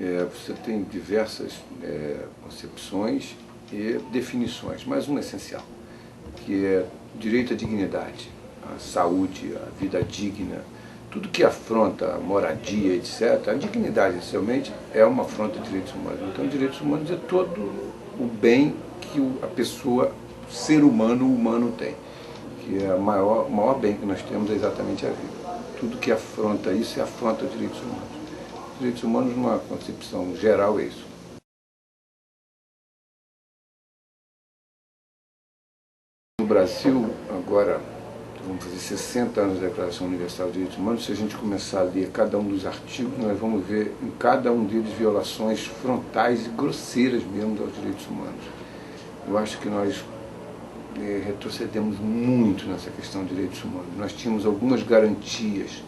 Você tem diversas concepções e definições, mas uma essencial, que é direito à dignidade, à saúde, à vida digna, tudo que afronta a moradia, etc. A dignidade, essencialmente, é uma afronta a direitos humanos. Então, direitos humanos é todo o bem que a pessoa, o ser humano tem, que é o maior bem que nós temos é exatamente a vida. Tudo que afronta isso é afronta a direitos humanos. Direitos humanos, numa concepção geral, é isso. No Brasil, agora, vamos fazer 60 anos da Declaração Universal de Direitos Humanos. Se a gente começar a ler cada um dos artigos, nós vamos ver em cada um deles violações frontais e grosseiras mesmo aos direitos humanos. Eu acho que nós retrocedemos muito nessa questão de direitos humanos. Nós tínhamos algumas garantias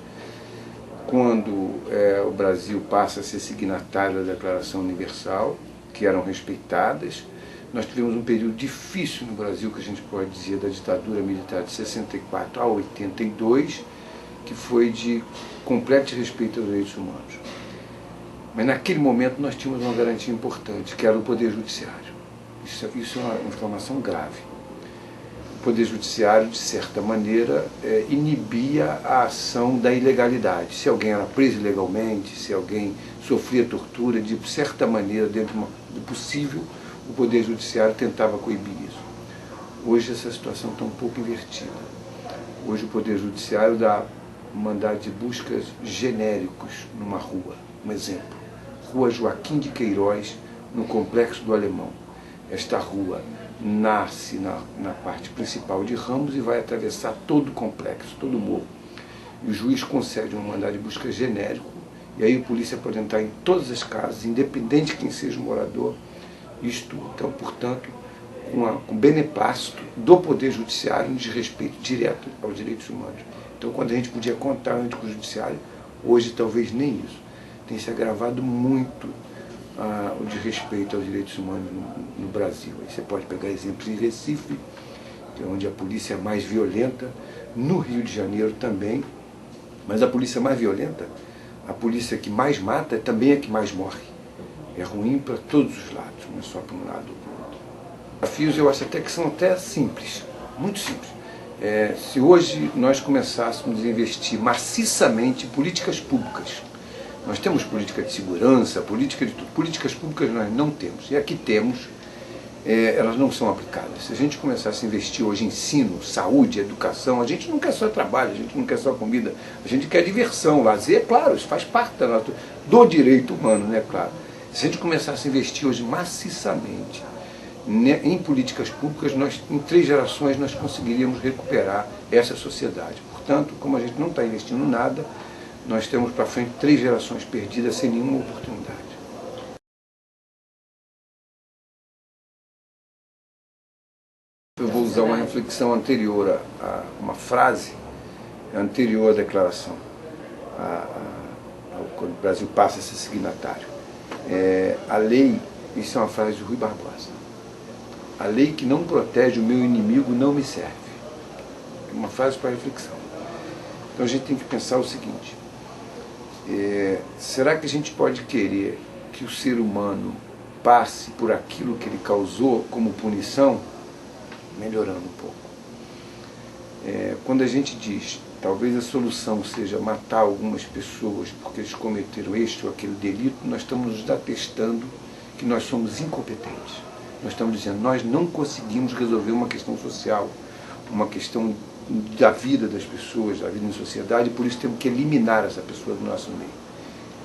quando o Brasil passa a ser signatário da Declaração Universal, que eram respeitadas. Nós tivemos um período difícil no Brasil, que a gente pode dizer, da ditadura militar de 64 a 82, que foi de completo respeito aos direitos humanos. Mas naquele momento nós tínhamos uma garantia importante, que era o Poder Judiciário. Isso é uma informação grave. O Poder Judiciário, de certa maneira, inibia a ação da ilegalidade. Se alguém era preso ilegalmente, se alguém sofria tortura, de certa maneira, dentro do possível, o Poder Judiciário tentava coibir isso. Hoje essa situação está um pouco invertida. Hoje o Poder Judiciário dá mandado de buscas genéricos numa rua. Um exemplo, Rua Joaquim de Queiroz, no Complexo do Alemão. Esta rua nasce na parte principal de Ramos e vai atravessar todo o complexo, todo o morro. E o juiz concede um mandado de busca genérico, e aí a polícia pode entrar em todas as casas, independente de quem seja o morador. Isto, então, portanto, com beneplácito do Poder Judiciário de respeito direto aos direitos humanos. Então, quando a gente podia contar antes com o Judiciário, hoje talvez nem isso. Tem se agravado muito o desrespeito aos direitos humanos no Brasil. Aí você pode pegar exemplos em Recife, que é onde a polícia é mais violenta, no Rio de Janeiro também, mas a polícia mais violenta, a polícia que mais mata, também é a que mais morre. É ruim para todos os lados, não é só para um lado ou para o outro. Desafios eu acho até que são até simples, muito simples. Se hoje nós começássemos a investir maciçamente em políticas públicas, nós temos política de segurança, política de tudo. Políticas públicas nós não temos. E aqui temos, elas não são aplicadas. Se a gente começasse a investir hoje em ensino, saúde, educação, a gente não quer só trabalho, a gente não quer só comida, a gente quer diversão, lazer, claro, isso faz parte do direito humano, né, claro. Se a gente começasse a investir hoje maciçamente em políticas públicas, em 3 gerações nós conseguiríamos recuperar essa sociedade. Portanto, como a gente não está investindo nada, nós temos para frente 3 gerações perdidas sem nenhuma oportunidade. Eu vou usar uma reflexão anterior, uma frase anterior à declaração, quando o Brasil passa a ser signatário. A lei, isso é uma frase de Rui Barbosa, a lei que não protege o meu inimigo não me serve. É uma frase para reflexão. Então a gente tem que pensar o seguinte, será que a gente pode querer que o ser humano passe por aquilo que ele causou como punição? Melhorando um pouco. Quando a gente diz, talvez a solução seja matar algumas pessoas porque eles cometeram este ou aquele delito, nós estamos nos atestando que nós somos incompetentes. Nós estamos dizendo, nós não conseguimos resolver uma questão social, uma questão da vida das pessoas, da vida em sociedade, e por isso temos que eliminar essa pessoa do nosso meio.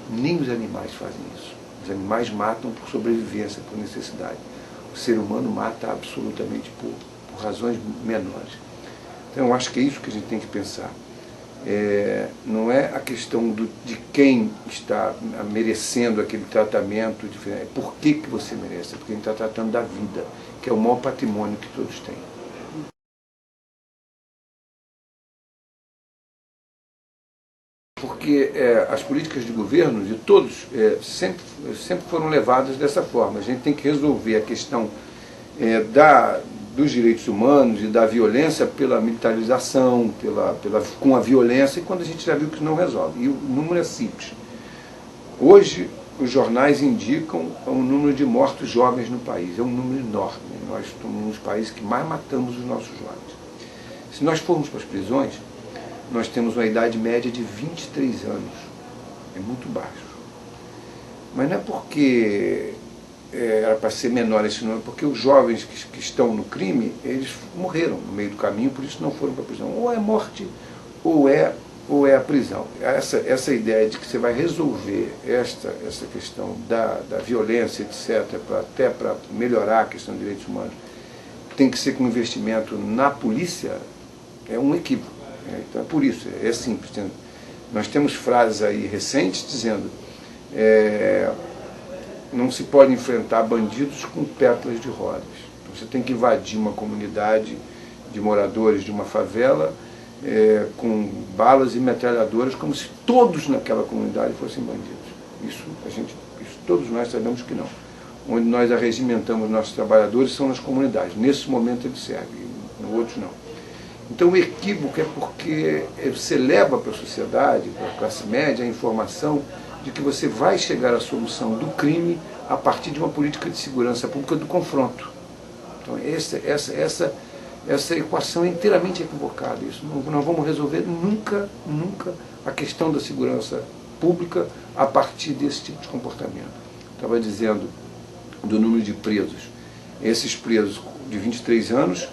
Nem os animais fazem isso. Os animais matam por sobrevivência, por necessidade. O ser humano mata absolutamente por razões menores. Então eu acho que é isso que a gente tem que pensar. Não é a questão de quem está merecendo aquele tratamento diferente. É por que você merece? É porque a gente está tratando da vida, que é o maior patrimônio que todos têm. Porque as políticas de governo de todos sempre foram levadas dessa forma. A gente tem que resolver a questão dos direitos humanos e da violência pela militarização, com a violência, e quando a gente já viu que não resolve. E o número é simples. Hoje, os jornais indicam um número de mortos jovens no país. É um número enorme. Nós somos um dos países que mais matamos os nossos jovens. Se nós formos para as prisões, nós temos uma idade média de 23 anos. É muito baixo. Mas não é porque era para ser menor esse número, porque os jovens que estão no crime, eles morreram no meio do caminho, por isso não foram para a prisão. Ou é morte, ou é a prisão. Essa ideia de que você vai resolver essa questão da violência, etc., até para melhorar a questão de direitos humanos, tem que ser com investimento na polícia, é um equívoco. Então é por isso, é simples. Nós temos frases aí recentes dizendo não se pode enfrentar bandidos com pétalas de rosas. Você tem que invadir uma comunidade de moradores de uma favela com balas e metralhadoras, como se todos naquela comunidade fossem bandidos. Isso todos nós sabemos que não. Onde nós arregimentamos nossos trabalhadores são nas comunidades. Nesse momento eles servem, no outros não. Então o equívoco é porque você leva para a sociedade, para a classe média, a informação de que você vai chegar à solução do crime a partir de uma política de segurança pública do confronto. Então essa equação é inteiramente equivocada. Isso não vamos resolver nunca a questão da segurança pública a partir desse tipo de comportamento. Estava dizendo do número de presos. Esses presos de 23 anos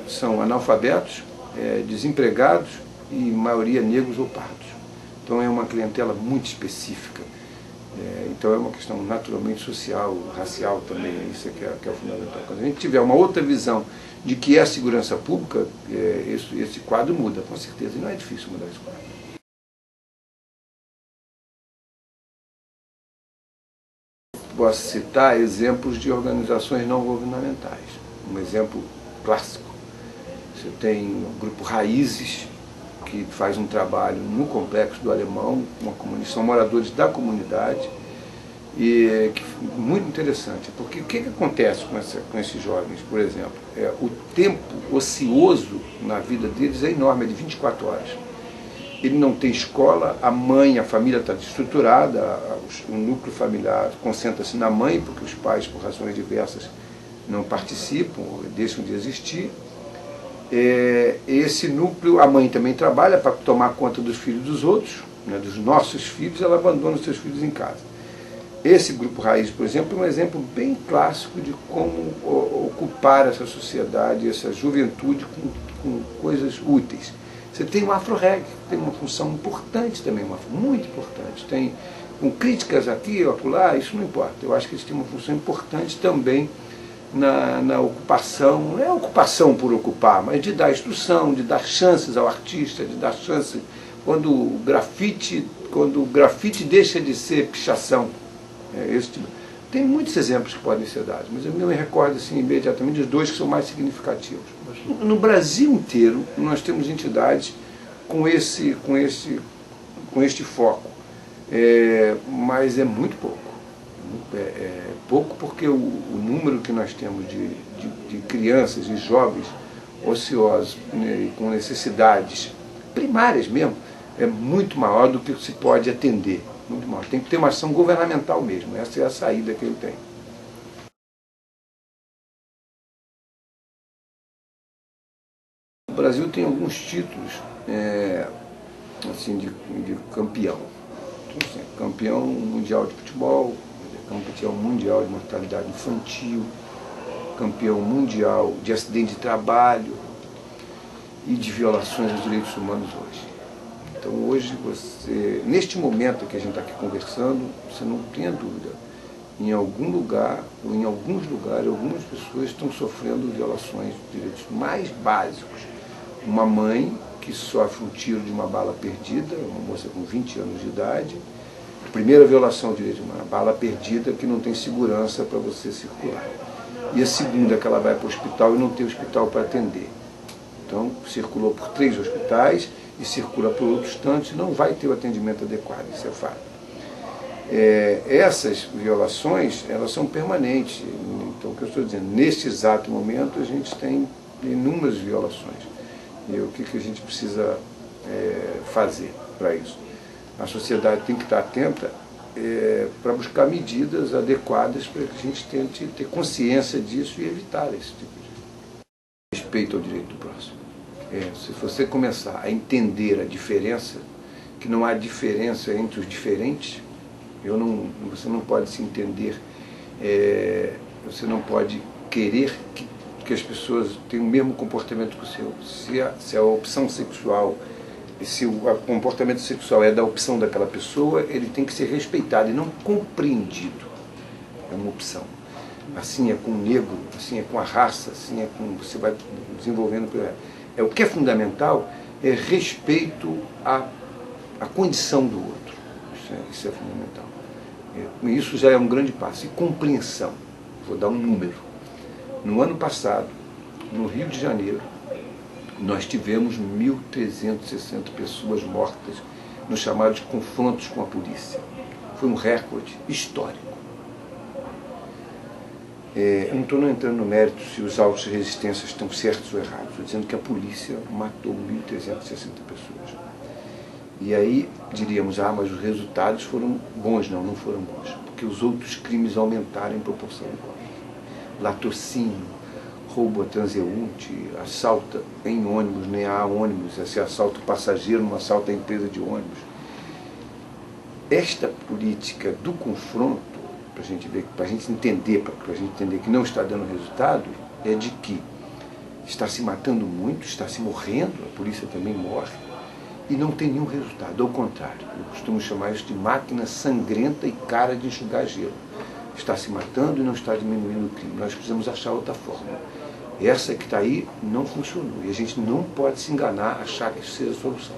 são analfabetos, desempregados e maioria negros ou pardos. Então é uma clientela muito específica. Então é uma questão naturalmente social, racial também, isso que é o fundamental. Quando a gente tiver uma outra visão de que é a segurança pública, esse quadro muda, com certeza, e não é difícil mudar esse quadro. Posso citar exemplos de organizações não governamentais. Um exemplo clássico. Você tem o grupo Raízes, que faz um trabalho no Complexo do Alemão, são moradores da comunidade, e muito interessante, porque o que acontece com esses jovens, por exemplo? O tempo ocioso na vida deles é enorme, é de 24 horas. Ele não tem escola, a família está desestruturada, o núcleo familiar concentra-se na mãe, porque os pais, por razões diversas, não participam, deixam de existir. Esse núcleo, a mãe também trabalha para tomar conta dos filhos dos outros, né, dos nossos filhos, ela abandona os seus filhos em casa. Esse grupo Raiz, por exemplo, é um exemplo bem clássico de como ocupar essa sociedade, essa juventude com coisas úteis. Você tem o Afro-Reg, que tem uma função importante também, muito importante. Tem com críticas aqui ou acolá, isso não importa. Eu acho que eles têm uma função importante também na ocupação, não é ocupação por ocupar, mas de dar instrução, de dar chances ao artista, de dar chances quando o grafite deixa de ser pichação. Tem muitos exemplos que podem ser dados, mas eu me recordo assim, imediatamente dos dois que são mais significativos. No Brasil inteiro nós temos entidades com este foco, mas é muito pouco. Pouco porque o número que nós temos de crianças e jovens ociosos, né, com necessidades primárias mesmo, é muito maior do que se pode atender. Muito maior. Tem que ter uma ação governamental mesmo, essa é a saída que ele tem. O Brasil tem alguns títulos assim, de campeão. Então, assim, campeão mundial de futebol, campeão mundial de mortalidade infantil, campeão mundial de acidente de trabalho e de violações aos direitos humanos hoje. Então hoje neste momento que a gente está aqui conversando, você não tenha dúvida, em algum lugar, ou em alguns lugares, algumas pessoas estão sofrendo violações de direitos mais básicos. Uma mãe que sofre um tiro de uma bala perdida, uma moça com 20 anos de idade, a primeira violação de direito humano, uma bala perdida que não tem segurança para você circular. E a segunda, que ela vai para o hospital e não tem hospital para atender. Então, circulou por 3 hospitais e circula por outros tantos e não vai ter o atendimento adequado, isso é fato. Essas violações, elas são permanentes. Então, o que eu estou dizendo, neste exato momento, a gente tem inúmeras violações. E o que a gente precisa fazer para isso? A sociedade tem que estar atenta para buscar medidas adequadas para que a gente tente ter consciência disso e evitar esse tipo de respeito ao direito do próximo. Se você começar a entender a diferença, que não há diferença entre os diferentes, você não pode se entender, você não pode querer que as pessoas tenham o mesmo comportamento que o seu. Se a opção sexual, se o comportamento sexual é da opção daquela pessoa, ele tem que ser respeitado e não compreendido. É uma opção. Assim é com o negro, assim é com a raça, assim é com... Você vai desenvolvendo... O que é fundamental é respeito à condição do outro. Isso é fundamental. Isso já é um grande passo. E compreensão. Vou dar um número. No ano passado, no Rio de Janeiro, nós tivemos 1.360 pessoas mortas nos chamados confrontos com a polícia. Foi um recorde histórico. Eu não estou entrando no mérito se os autos de resistência estão certos ou errados. Estou dizendo que a polícia matou 1.360 pessoas. E aí diríamos, mas os resultados foram bons. Não foram bons. Porque os outros crimes aumentaram em proporção igual. Latrocínio, roubo a transeunte, assalto em ônibus, nem há ônibus, esse assalto passageiro, um assalto à empresa de ônibus. Esta política do confronto, para a gente entender que não está dando resultado, é de que está se matando muito, está se morrendo, a polícia também morre, e não tem nenhum resultado. Ao contrário, eu costumo chamar isso de máquina sangrenta e cara de enxugar gelo. Está se matando e não está diminuindo o crime. Nós precisamos achar outra forma. Essa que está aí não funcionou. E a gente não pode se enganar, achar que isso seja a solução.